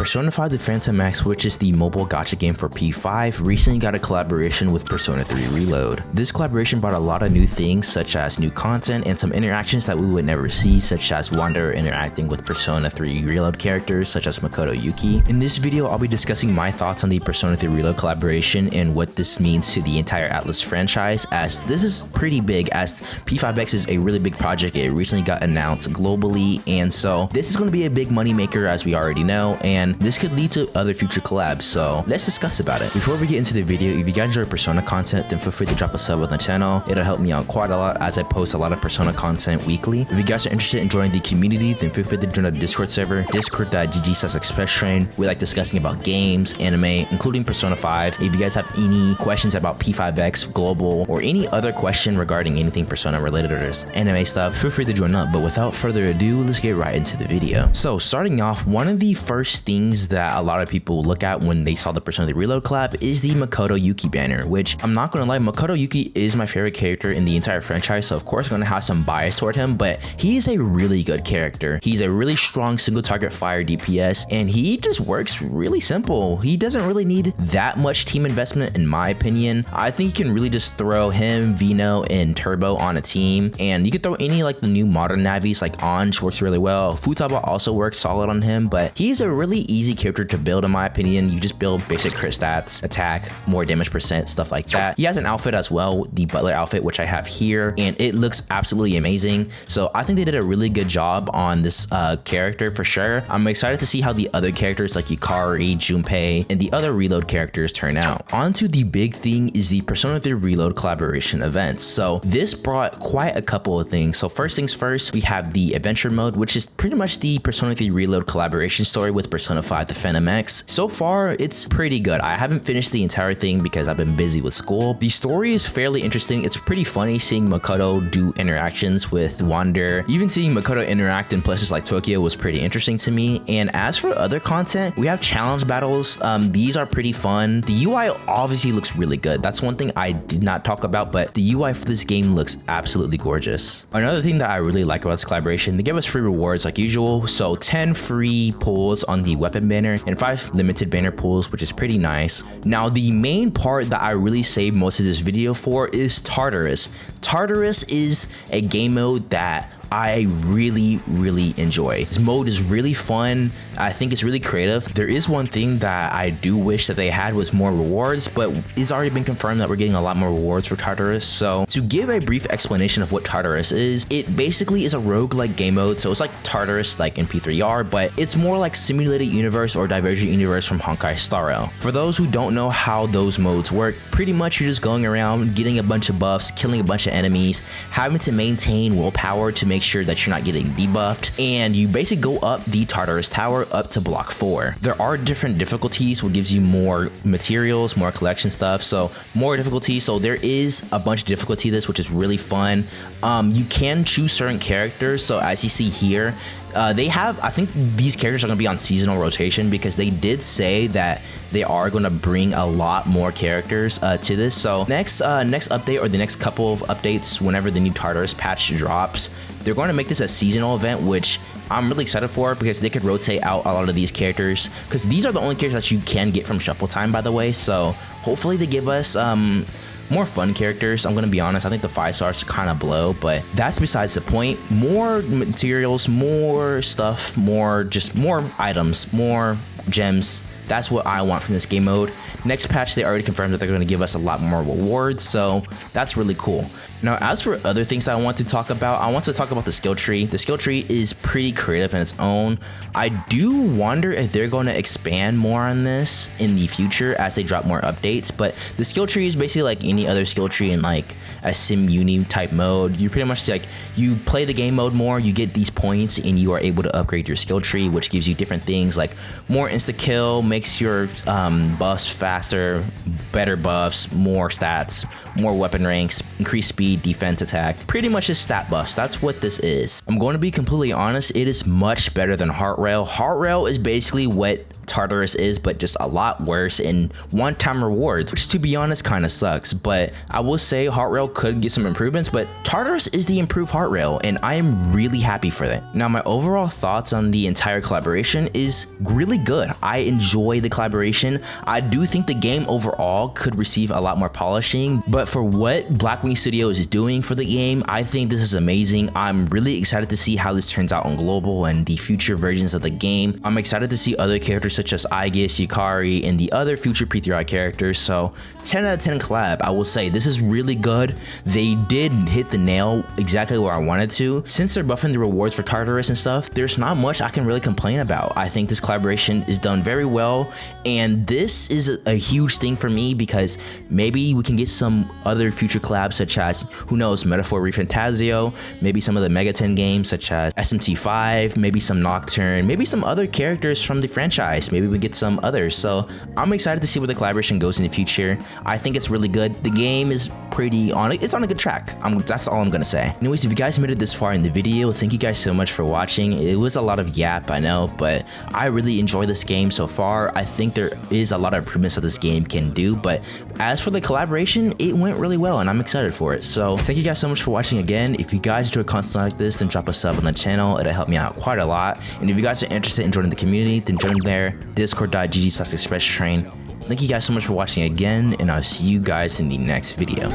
Persona 5 The Phantom X, which is the mobile gacha game for P5, recently got a collaboration with Persona 3 Reload. This collaboration brought a lot of new things such as new content and some interactions that we would never see, such as Wanderer interacting with Persona 3 Reload characters such as Makoto Yuki. In this video, I'll be discussing my thoughts on the Persona 3 Reload collaboration and what this means to the entire ATLUS franchise, as this is pretty big, as P5X is a really big project. It recently got announced globally, and so this is going to be a big money maker, as we already know, and this could lead to other future collabs, so let's discuss about it. Before we get into the video, if you guys enjoy Persona content, then feel free to drop a sub on the channel. It'll help me out quite a lot as I post a lot of Persona content weekly. If you guys are interested in joining the community, then feel free to join the Discord server, discord.gg/expresstrain. We like discussing about games, anime, including Persona 5. If you guys have any questions about P5X Global or any other question regarding anything Persona related or just anime stuff, feel free to join up. But without further ado, let's get right into the video. So starting off, one of the first things that a lot of people look at when they saw the Persona 3 Reload collab is the Makoto Yuki banner, which I'm not gonna lie, Makoto Yuki is my favorite character in the entire franchise, so of course I'm gonna have some bias toward him, but he is a really good character. He's a really strong single target fire DPS, and he just works really simple. He doesn't really need that much team investment in my opinion. I think you can really just throw him, Vino, and Turbo on a team, and you could throw any like the new modern navis like Anj works really well. Futaba also works solid on him, but he's a really easy character to build in my opinion. You just build basic crit stats, attack, more damage percent, stuff like that. He has an outfit as well, the Butler outfit, which I have here, and it looks absolutely amazing. So I think they did a really good job on this character for sure. I'm excited to see how the other characters like Yukari, Junpei, and the other Reload characters turn out. On to the big thing is the Persona 3 Reload collaboration events. So this brought quite a couple of things. So first things first, we have the adventure mode, which is pretty much the Persona 3 Reload collaboration story with Persona 5 The Phantom X. So far, it's pretty good. I haven't finished the entire thing because I've been busy with school. The story is fairly interesting. It's pretty funny seeing Makoto do interactions with Wander. Even seeing Makoto interact in places like Tokyo was pretty interesting to me. And as for other content, we have challenge battles. These are pretty fun. The UI obviously looks really good. That's one thing I did not talk about, but the UI for this game looks absolutely gorgeous. Another thing that I really like about this collaboration, they give us free rewards like usual. So 10 free pulls on the weapon banner and 5 limited banner pulls, which is pretty nice. Now the main part that I really saved most of this video for is Tartarus. Tartarus is a game mode that I really enjoy. This mode is really fun. I think it's really creative. There is one thing that I do wish that they had was more rewards, but it's already been confirmed that we're getting a lot more rewards for Tartarus. So to give a brief explanation of what Tartarus is, it basically is a roguelike game mode. So it's like Tartarus like in P3R, but it's more like Simulated Universe or Divergent Universe from Honkai Star Rail. For those who don't know how those modes work, pretty much you're just going around getting a bunch of buffs, killing a bunch of enemies, having to maintain willpower to make sure that you're not getting debuffed, and you basically go up the Tartarus Tower up to block 4. There are different difficulties, what gives you more materials, more collection stuff, so more difficulty. So there is a bunch of difficulty to this, which is really fun. You can choose certain characters, so as you see here, they have, I think these characters are going to be on seasonal rotation because they did say that they are going to bring a lot more characters to this. So next update or the next couple of updates, whenever the new Tartarus patch drops, they're going to make this a seasonal event, which I'm really excited for because they could rotate out a lot of these characters, because these are the only characters that you can get from Shuffle Time, by the way. So hopefully they give us more fun characters. I'm gonna be honest, I think the 5 stars kind of blow, but that's besides the point. More materials, more stuff, more items, more gems. That's what I want from this game mode. Next patch, they already confirmed that they're going to give us a lot more rewards, so that's really cool. Now, as for other things that I want to talk about, I want to talk about the skill tree. The skill tree is pretty creative in its own. I do wonder if they're going to expand more on this in the future as they drop more updates, but the skill tree is basically like any other skill tree in like a sim uni type mode. You pretty much like, you play the game mode more, you get these points, and you are able to upgrade your skill tree, which gives you different things like more insta kill, makes your buffs faster, better buffs, more stats, more weapon ranks, increased speed, defense, attack, pretty much just stat buffs. That's what this is. I'm going to be completely honest, it is much better than Heart Rail. Heart Rail is basically what Tartarus is, but just a lot worse in one-time rewards, which to be honest kind of sucks. But I will say heart rail could get some improvements, but Tartarus is the improved heart rail, and I am really happy for that. Now, my overall thoughts on the entire collaboration is really good. I enjoy the collaboration. I do think the game overall could receive a lot more polishing, but for what Blackwing Studio is doing for the game, I think this is amazing. I'm really excited to see how this turns out on global and the future versions of the game. I'm excited to see other characters such as Aegis, Yukari, and the other future P3R characters. So 10 out of 10 collab. I will say this is really good. They did hit the nail exactly where I wanted to. Since they're buffing the rewards for Tartarus and stuff, there's not much I can really complain about. I think this collaboration is done very well, and this is a huge thing for me because maybe we can get some other future collabs such as, who knows, Metaphor Refantasio, maybe some of the Megaton games such as SMT5, maybe some Nocturne, maybe some other characters from the franchise. Maybe we get some others. So I'm excited to see where the collaboration goes in the future. I think it's really good. The game is it's on a good track. That's all I'm gonna say. Anyways, if you guys made it this far in the video, thank you guys so much for watching. It was a lot of yap, I know, but I really enjoy this game so far. I think there is a lot of improvements that this game can do, but as for the collaboration, it went really well and I'm excited for it. So thank you guys so much for watching again. If you guys enjoy content like this, then drop a sub on the channel. It'll help me out quite a lot. And if you guys are interested in joining the community, then join there, discord.gg/expresstrain. Thank you guys so much for watching again, and I'll see you guys in the next video.